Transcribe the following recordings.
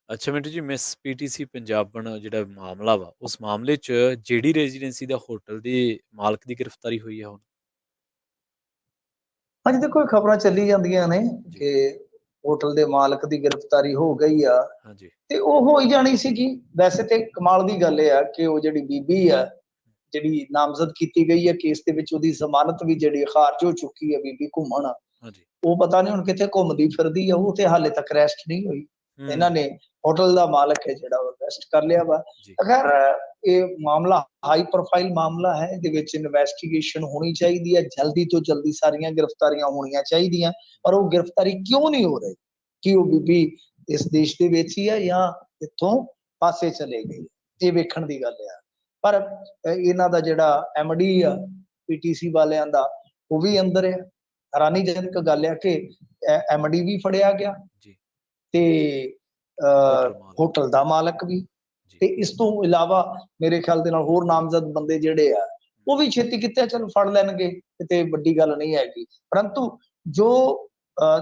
ਅੱਛਾ ਮਿੰਟੂ ਜੀ, miss PTC ਪੰਜਾਬਣ ਜਿਹੜਾ ਮਾਮਲਾ ਵਾ, ਉਸ ਮਾਮਲੇ 'ਚ ਜਿਹੜੀ ਰੈਜ਼ੀਡੈਂਸੀ ਦਾ ਹੋਟਲ ਦੇ ਮਾਲਕ ਦੀ ਗ੍ਰਿਫਤਾਰੀ ਹੋਈ ਆ ਹੁਣ? ਹਾਂਜੀ, ਦੇਖੋ ਖਬਰਾਂ ਚੱਲੀ ਜਾਂਦੀਆਂ ਨੇ ਜੀ, ਕਿ ਹੋਟਲ ਦੇ ਮਾਲਕ ਦੀ ਗ੍ਰਿਫਤਾਰੀ ਹੋ ਗਈ ਆ ਹਾਂਜੀ, ਤੇ ਉਹ ਹੋ ਹੀ ਜਾਣੀ ਸੀਗੀ। ਵੈਸੇ ਤੇ ਕਮਾਲ ਦੀ ਗੱਲ ਇਹ ਆ ਕਿ ਉਹ ਜਿਹੜੀ ਬੀਬੀ ਆ, ਜਿਹੜੀ ਨਾਮਜ਼ਦ ਕੀਤੀ ਗਈ ਹੈ ਕੇਸ ਦੇ ਵਿੱਚ, ਉਹਦੀ ਜ਼ਮਾਨਤ ਵੀ ਜਿਹੜੀ ਖਾਰਜ ਹੋ ਚੁੱਕੀ ਹੈ, ਬੀਬੀ ਘੁੰਮਣ। ਹਾਂਜੀ। ਉਹ ਪਤਾ ਨਹੀਂ ਹੁਣ ਕਿੱਥੇ ਘੁੰਮਦੀ ਫਿਰਦੀ ਆ, ਉਹ ਤੇ ਹਾਲੇ ਤੱਕ ਅਰੈਸਟ ਨਹੀਂ ਹੋਈ। ਇਹਨਾਂ ਹੂੰ, ਨੇ ਹੋਟਲ ਦਾ ਮਾਲਕ ਹੈ ਜਿਹੜਾ, ਉਹ ਅਰੈਸਟ ਕਰ ਲਿਆ ਵਾ। ਜੀ, ਖੈਰ, ਇਹ ਮਾਮਲਾ ਹਾਈ ਪ੍ਰੋਫਾਈਲ ਮਾਮਲਾ ਹੈ, ਇਹਦੇ ਵਿੱਚ ਇਨਵੈਸਟੀਗੇਸ਼ਨ ਹੋਣੀ ਚਾਹੀਦੀ ਹੈ, ਜਲਦੀ ਤੋਂ ਜਲਦੀ ਸਾਰੀਆਂ ਗ੍ਰਿਫਤਾਰੀਆਂ ਹੋਣੀਆਂ ਚਾਹੀਦੀਆਂ। ਪਰ ਉਹ ਗ੍ਰਿਫਤਾਰੀ ਕਿਉਂ ਨਹੀਂ ਹੋ ਰਹੀ? ਕਿ ਉਹ ਬੀਬੀ ਇਸ ਦੇਸ਼ ਦੇ ਵਿੱਚ ਹੀ ਆ ਜਾਂ ਇੱਥੋਂ ਪਾਸੇ ਚਲੇ ਗਈ? ਇਹ ਵੇਖਣ ਦੀ ਗੱਲ ਆ। ਪਰ ਇਹਨਾਂ ਦਾ ਜਿਹੜਾ ਐਮਡੀ ਆ ਪੀਟੀਸੀ ਵਾਲਿਆਂ ਦਾ, ਉਹ ਵੀ ਅੰਦਰ ਆ। ਹੈਰਾਨੀਜਨਕ ਗੱਲ ਆ ਕਿ ਐਮਡੀ ਵੀ ਫੜਿਆ ਗਿਆ ਜੀ। ਤੇ ਹੋਟਲ ਮਾਲਕ। ਹੋਟਲ ਦਾ ਮਾਲਕ ਵੀ। ਜੀ, ਤੇ ਇਸ ਤੋਂ ਇਲਾਵਾ ਮੇਰੇ ਖਿਆਲ ਦੇ ਨਾਲ ਹੋਰ ਨਾਮਜ਼ਦ ਬੰਦੇ ਜਿਹੜੇ ਆ, ਉਹ ਵੀ ਛੇਤੀ ਕਿਤੇ ਚਲ ਫੜ ਲੈਣਗੇ, ਕਿਤੇ ਵੱਡੀ ਗੱਲ ਨਹੀਂ ਹੈਗੀ। ਪਰੰਤੂ ਜੋ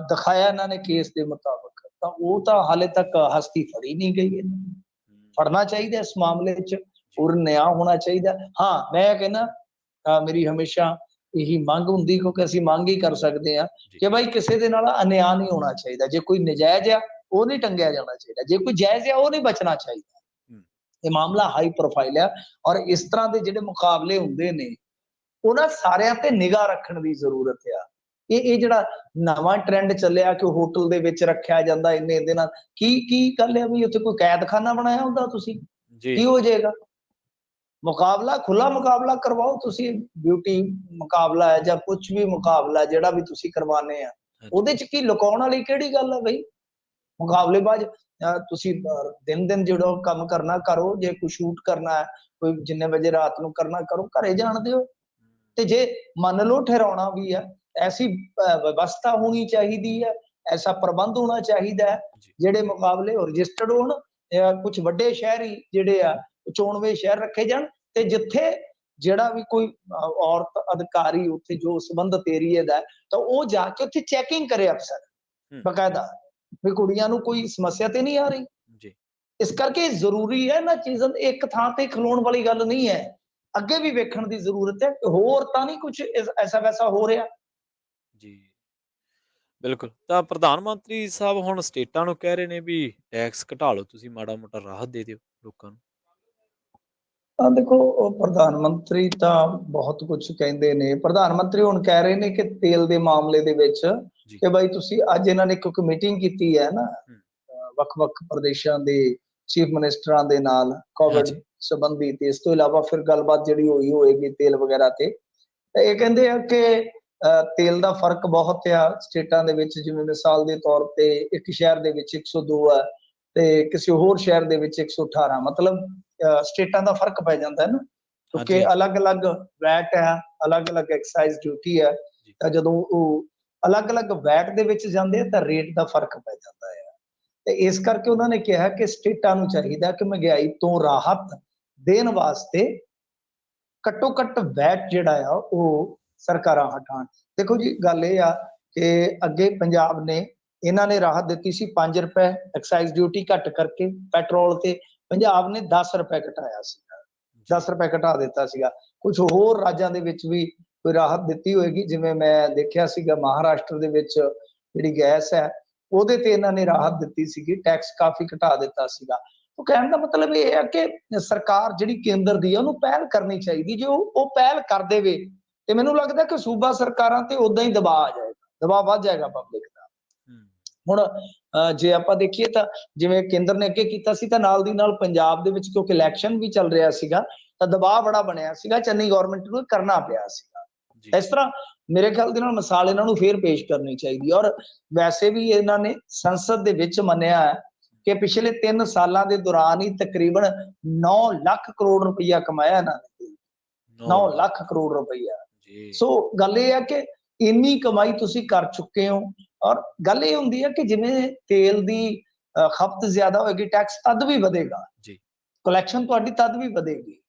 ਦਿਖਾਇਆ ਇਹਨਾਂ ਨੇ ਕੇਸ ਦੇ ਮੁਤਾਬਕ, ਤਾਂ ਉਹ ਤਾਂ ਹਾਲੇ ਤੱਕ ਹਸਤੀ ਫੜੀ ਨਹੀਂ ਗਈ। ਇਹਨਾਂ ਨੂੰ ਹੂੰ, ਫੜਨਾ ਚਾਹੀਦਾ ਇਸ ਮਾਮਲੇ 'ਚ, ਜੀ, ਔਰ ਨਿਆਂ ਹੋਣਾ ਚਾਹੀਦਾ। ਹਾਂ, ਮੈਂ ਕਹਿੰਦਾ ਮੇਰੀ ਹਮੇਸ਼ਾ ਇਹੀ ਮੰਗ ਹੁੰਦੀ, ਕਿਉਂਕਿ ਅਸੀਂ ਮੰਗ ਹੀ ਕਰ ਸਕਦੇ ਹਾਂ ਜੀ, ਕਿ ਭਾਈ ਕਿਸੇ ਦੇ ਨਾਲ ਅਨਿਆਂ ਨਹੀਂ ਹੋਣਾ ਚਾਹੀਦਾ। ਜੇ ਕੋਈ ਨਜਾਇਜ਼ ਆ, ਉਹ ਨਹੀਂ ਟੰਗਿਆ ਜਾਣਾ ਚਾਹੀਦਾ। ਜੇ ਕੋਈ ਜਾਇਜ਼ ਆ, ਉਹ ਨਹੀਂ ਬਚਣਾ ਚਾਹੀਦਾ। ਹੂੰ, ਇਹ ਮਾਮਲਾ ਹਾਈ ਪ੍ਰੋਫਾਈਲ ਆ, ਔਰ ਇਸ ਤਰ੍ਹਾਂ ਦੇ ਜਿਹੜੇ ਮੁਕਾਬਲੇ ਹੁੰਦੇ ਨੇ, ਉਹਨਾਂ ਸਾਰਿਆਂ ਤੇ ਨਿਗਾਹ ਰੱਖਣ ਦੀ ਜ਼ਰੂਰਤ ਆ। ਇਹ ਜਿਹੜਾ ਨਵਾਂ ਟ੍ਰੈਂਡ ਚੱਲਿਆ ਕਿ ਹੋਟਲ ਦੇ ਵਿੱਚ ਰੱਖਿਆ ਜਾਂਦਾ ਇੰਨੇ ਦਿਨਾਂ, ਕੀ ਗੱਲ ਹੈ ਵੀ ਉੱਥੇ ਕੋਈ ਕੈਦਖਾਨਾ ਬਣਾਇਆ ਹੁੰਦਾ ਤੁਸੀਂ? ਜੀ, ਕੀ ਹੋ ਜਾਏਗਾ? ਮੁਕਾਬਲਾ, ਖੁੱਲਾ ਮੁਕਾਬਲਾ ਕਰਵਾਓ ਤੁਸੀਂ। ਬਿਊਟੀ ਮੁਕਾਬਲਾ ਹੈ ਜਾਂ ਕੁਛ ਵੀ ਮੁਕਾਬਲਾ ਜਿਹੜਾ ਵੀ ਤੁਸੀਂ ਕਰਵਾਉਂਦੇ ਆ, ਹਾਂਜੀ, ਉਹਦੇ 'ਚ ਕੀ ਲੁਕਾਉਣ ਵਾਲੀ ਕਿਹੜੀ ਗੱਲ ਹੈ ਬਈ? ਮੁਕਾਬਲੇਬਾਜ਼ ਤੁਸੀਂ ਦਿਨ ਜਿਹੜਾ ਕੰਮ ਕਰਨਾ ਕਰੋ। ਜੇ ਕੋਈ ਸ਼ੂਟ ਕਰਨਾ ਹੈ, ਕੋਈ ਜਿੰਨੇ ਵਜੇ ਰਾਤ ਨੂੰ ਕਰਨਾ ਕਰੋ, ਘਰੇ ਜਾਣ ਦਿਓ। ਤੇ ਜੇ ਮੰਨ ਲਓ ਠਹਿਰਾਉਣਾ ਵੀ ਹੈ, ਐਸੀ ਵਿਵਸਥਾ ਹੋਣੀ ਚਾਹੀਦੀ ਹੈ, ਐਸਾ ਪ੍ਰਬੰਧ ਹੋਣਾ ਚਾਹੀਦਾ ਹੈ, ਜੀ, ਜਿਹੜੇ ਮੁਕਾਬਲੇ ਰਜਿਸਟਰਡ ਹੋਣ। ਕੁਝ ਵੱਡੇ ਸ਼ਹਿਰ ਹੀ ਜਿਹੜੇ ਆ, ਚੋਣਵੇਂ ਸ਼ਹਿਰ ਰੱਖੇ ਜਾਣ, ਤੇ ਜਿੱਥੇ ਜਿਹੜਾ ਵੀ ਕੋਈ ਔਰਤ ਅਧਿਕਾਰੀ ਉੱਥੇ ਜੋ ਸੰਬੰਧਿਤ ਏਰੀਏ ਦਾ, ਤਾਂ ਉਹ ਜਾ ਕੇ ਉੱਥੇ ਚੈਕਿੰਗ ਕਰੇ ਅਫਸਰ ਹੂੰ, ਬਕਾਇਦਾ, ਵੀ ਕੁੜੀਆਂ ਨੂੰ ਕੋਈ ਸਮੱਸਿਆ ਤੇ ਨਹੀਂ ਆ ਰਹੀ। ਜੀ, ਇਸ ਕਰਕੇ ਜ਼ਰੂਰੀ ਹੈ ਇਹਨਾਂ ਚੀਜ਼ਾਂ, ਇੱਕ ਥਾਂ ਤੇ ਖਲੋਣ ਵਾਲੀ ਗੱਲ ਨਹੀਂ ਹੈ। ਅੱਗੇ ਵੀ ਵੇਖਣ ਦੀ ਜ਼ਰੂਰਤ ਹੈ, ਹੋਰ ਤਾਂ ਨਹੀਂ ਕੁਝ ਐਸਾ ਵੈਸਾ ਹੋ ਰਿਹਾ। ਜੀ। ਬਿਲਕੁਲ, ਤਾਂ ਪ੍ਰਧਾਨ ਮੰਤਰੀ ਸਾਹਿਬ ਹੁਣ ਸਟੇਟਾਂ ਨੂੰ ਕਹਿ ਰਹੇ ਨੇ ਵੀ ਟੈਕਸ ਘਟਾ ਲਓ, ਤੁਸੀਂ ਮਾੜਾ-ਮੋਟਾ ਰਾਹਤ ਦੇ ਦਿਓ ਲੋਕਾਂ ਨੂੰ। ਤਾਂ ਦੇਖੋ, ਉਹ ਪ੍ਰਧਾਨ ਮੰਤਰੀ ਤਾਂ ਬਹੁਤ ਕੁਝ ਕਹਿੰਦੇ ਨੇ। ਪ੍ਰਧਾਨ ਮੰਤਰੀ ਹੁਣ ਕਹਿ ਰਹੇ ਨੇ ਕਿ ਤੇਲ ਦੇ ਮਾਮਲੇ ਦੇ ਵਿੱਚ ਜੀ, ਕਿ ਬਾਈ ਤੁਸੀਂ, ਅੱਜ ਇਹਨਾਂ ਨੇ ਕਿਉਂਕਿ ਮੀਟਿੰਗ ਕੀਤੀ ਹੈ ਨਾ ਹੂੰ, ਵੱਖ-ਵੱਖ ਪ੍ਰਦੇਸ਼ਾਂ ਦੇ ਚੀਫ ਮਿਨਿਸਟਰਾਂ ਦੇ ਨਾਲ ਕੋਵਿਡ ਹਾਂਜੀ, ਸੰਬੰਧੀ, ਤੇ ਇਸ ਤੋਂ ਇਲਾਵਾ ਫਿਰ ਗੱਲਬਾਤ ਜਿਹੜੀ ਹੋਈ ਹੋਏਗੀ ਤੇਲ ਵਗੈਰਾ ਤੇ। ਤਾਂ ਇਹ ਕਹਿੰਦੇ ਆ ਕਿ ਤੇਲ ਦਾ ਫਰਕ ਬਹੁਤ ਆ ਸਟੇਟਾਂ ਦੇ ਵਿੱਚ। ਜਿਵੇਂ ਮਿਸਾਲ ਦੇ ਤੌਰ ਤੇ ਇੱਕ ਸ਼ਹਿਰ ਦੇ ਵਿੱਚ 102 ਹੈ ਤੇ ਕਿਸੇ ਹੋਰ ਸ਼ਹਿਰ ਦੇ ਵਿੱਚ 118, ਮਤਲਬ ਸਟੇਟਾਂ ਦਾ ਫਰਕ ਪੈ ਜਾਂਦਾ ਹੈ ਨਾ, ਹਾਂਜੀ, ਕਿਉਂਕਿ ਹਾਂਜੀ, ਅਲੱਗ-ਅਲੱਗ ਵੈਟ ਹੈ, ਅਲੱਗ-ਅਲੱਗ ਐਕਸਾਈਜ਼ ਡਿਊਟੀ ਹੈ। ਜੀ, ਤਾਂ ਜਦੋਂ ਉਹ ਅਲੱਗ-ਅਲੱਗ ਵੈਟ ਦੇ ਵਿੱਚ ਜਾਂਦੇ ਆ, ਤਾਂ ਰੇਟ ਦਾ ਫਰਕ ਪੈ ਜਾਂਦਾ ਹੈ। ਤੇ ਇਸ ਕਰਕੇ ਉਹਨਾਂ ਨੇ ਕਿਹਾ ਕਿ ਸਟੇਟਾਂ ਨੂੰ ਚਾਹੀਦਾ ਕਿ ਮਹਿੰਗਾਈ ਤੋਂ ਰਾਹਤ ਦੇਣ ਵਾਸਤੇ ਘੱਟੋ ਘੱਟ ਵੈਟ ਜਿਹੜਾ ਆ ਉਹ ਸਰਕਾਰਾਂ ਹਟਾਉਣ। ਦੇਖੋ ਜੀ, ਗੱਲ ਇਹ ਆ ਕਿ ਅੱਗੇ ਪੰਜਾਬ ਨੇ, ਇਹਨਾਂ ਨੇ ਰਾਹਤ ਦਿੱਤੀ ਸੀ 5 ਰੁਪਏ ਐਕਸਾਈਜ਼ ਡਿਊਟੀ ਘੱਟ ਕਰਕੇ ਪੈਟਰੋਲ ਤੇ। ਪੰਜਾਬ ਨੇ 10 ਰੁਪਏ ਘਟਾਇਆ ਸੀਗਾ, ਜੀ, 10 ਰੁਪਏ ਘਟਾ ਦਿੱਤਾ ਸੀਗਾ। ਕੁਝ ਹੋਰ ਰਾਜਾਂ ਦੇ ਵਿੱਚ ਵੀ ਕੋਈ ਰਾਹਤ ਦਿੱਤੀ ਹੋਏਗੀ, ਜਿਵੇਂ ਮੈਂ ਦੇਖਿਆ ਸੀਗਾ ਮਹਾਰਾਸ਼ਟਰ ਦੇ ਵਿੱਚ ਜਿਹੜੀ ਗੈਸ ਹੈ, ਉਹਦੇ ਤੇ ਇਹਨਾਂ ਨੇ ਰਾਹਤ ਦਿੱਤੀ ਸੀਗੀ, ਟੈਕਸ ਕਾਫੀ ਘਟਾ ਦਿੱਤਾ ਸੀਗਾ। ਉਹ ਕਹਿਣ ਦਾ ਮਤਲਬ ਇਹ ਹੈ ਕਿ ਸਰਕਾਰ ਜਿਹੜੀ ਕੇਂਦਰ ਦੀ ਹੈ, ਉਹਨੂੰ ਪਹਿਲ ਕਰਨੀ ਚਾਹੀਦੀ। ਜੇ ਉਹ ਪਹਿਲ ਕਰ ਦੇਵੇ, ਤੇ ਮੈਨੂੰ ਲੱਗਦਾ ਕਿ ਸੂਬਾ ਸਰਕਾਰਾਂ ਤੇ ਉਦਾਂ ਹੀ ਦਬਾਅ ਆ ਜਾਏਗਾ, ਦਬਾਅ ਵੱਧ ਜਾਏਗਾ ਪਬਲਿਕ ਦਾ। ਹੂੰ, ਹੁਣ ਜੇ ਆਪਾਂ ਦੇਖੀਏ ਤਾਂ ਜਿਵੇਂ ਕੇਂਦਰ ਨੇ ਅੱਗੇ ਕੀਤਾ ਸੀ, ਤਾਂ ਨਾਲ ਦੀ ਨਾਲ ਪੰਜਾਬ ਦੇ ਵਿੱਚ ਕਿਉਂਕਿ ਇਲੈਕਸ਼ਨ ਵੀ ਚੱਲ ਰਿਹਾ ਸੀਗਾ, ਤਾਂ ਦਬਾਅ ਬੜਾ ਬਣਿਆ ਸੀਗਾ, ਚੰਨੀ ਗਵਰਨਮੈਂਟ ਨੂੰ ਕਰਨਾ ਪਿਆ ਸੀਗਾ। ਜੀ, ਇਸ ਤਰ੍ਹਾਂ ਮੇਰੇ ਖਿਆਲ ਦੇ ਨਾਲ ਮਿਸਾਲ ਇਹਨਾਂ ਨੂੰ ਫੇਰ ਪੇਸ਼ ਕਰਨੀ ਚਾਹੀਦੀ। ਔਰ ਵੈਸੇ ਵੀ ਇਹਨਾਂ ਨੇ ਸੰਸਦ ਦੇ ਵਿੱਚ ਮੰਨਿਆ ਹੈ ਕਿ ਪਿਛਲੇ 3 ਸਾਲਾਂ ਦੇ ਦੌਰਾਨ ਹੀ ਤਕਰੀਬਨ 9 ਲੱਖ ਕਰੋੜ ਰੁਪਈਆ ਕਮਾਇਆ ਇਹਨਾਂ ਨੇ, 9 9 ਲੱਖ, ਲੱਖ ਕਰੋੜ ਰੁਪਈਆ। ਜੀ, ਸੋ ਗੱਲ ਇਹ ਹੈ ਕਿ ਇੰਨੀ ਕਮਾਈ ਤੁਸੀਂ ਕਰ ਚੁੱਕੇ ਹੋ। ਔਰ ਗੱਲ ਇਹ ਹੁੰਦੀ ਹੈ ਕਿ ਜਿਵੇਂ ਤੇਲ ਦੀ ਖਪਤ ਜ਼ਿਆਦਾ ਹੋਏਗੀ, ਟੈਕਸ ਤਦ ਵੀ ਵਧੇਗਾ, ਜੀ, ਕਲੈਕਸ਼ਨ ਤੁਹਾਡੀ ਤਦ ਵੀ ਵਧੇਗੀ।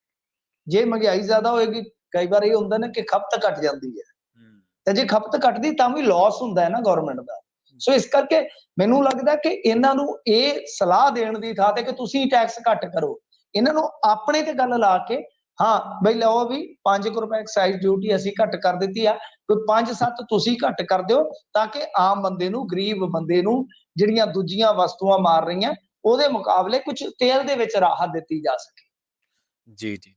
ਜੇ ਮਹਿੰਗਾਈ ਜ਼ਿਆਦਾ ਹੋਏਗੀ, ਕਈ ਵਾਰ ਇਹ ਹੁੰਦਾ ਨਾ ਕਿ ਖਪਤ ਘਟ ਜਾਂਦੀ ਹੈ, ਹੂੰ, ਤੇ ਜੇ ਖਪਤ ਘਟਦੀ ਤਾਂ ਵੀ ਲਾਸ ਹੁੰਦਾ ਹੈ ਨਾ ਗਵਰਨਮੈਂਟ ਦਾ। ਸੋ ਇਸ ਕਰਕੇ ਮੈਨੂੰ ਲੱਗਦਾ ਕਿ ਇਹਨਾਂ ਨੂੰ ਇਹ ਸਲਾਹ ਦੇਣ ਦੀ ਥਾਂ ਤੇ ਕਿ ਤੁਸੀਂ ਟੈਕਸ ਘੱਟ ਕਰੋ, ਇਹਨਾਂ ਨੂੰ ਆਪਣੇ ਤੇ ਗੱਲ ਲਾ ਕੇ ਹਾਂ ਬਈ ਲਓ ਵੀ 5 ਰੁਪਏ ਐਕਸਾਈਜ਼ ਡਿਊਟੀ ਅਸੀਂ ਘੱਟ ਕਰ ਦਿੱਤੀ ਆ, ਕੋਈ 5-7 ਤੁਸੀਂ ਘੱਟ ਕਰ ਦਿਓ ਤਾਂ ਕਿ ਆਮ ਬੰਦੇ ਨੂੰ, ਗਰੀਬ ਬੰਦੇ ਨੂੰ ਜਿਹੜੀਆਂ ਦੂਜੀਆਂ ਵਸਤੂਆਂ ਮਾਰ ਰਹੀਆਂ ਉਹਦੇ ਮੁਕਾਬਲੇ ਕੁਝ ਤੇਲ ਦੇ ਵਿੱਚ ਰਾਹਤ ਦਿੱਤੀ ਜਾ ਸਕੇ। ਜੀ, ਜੀ।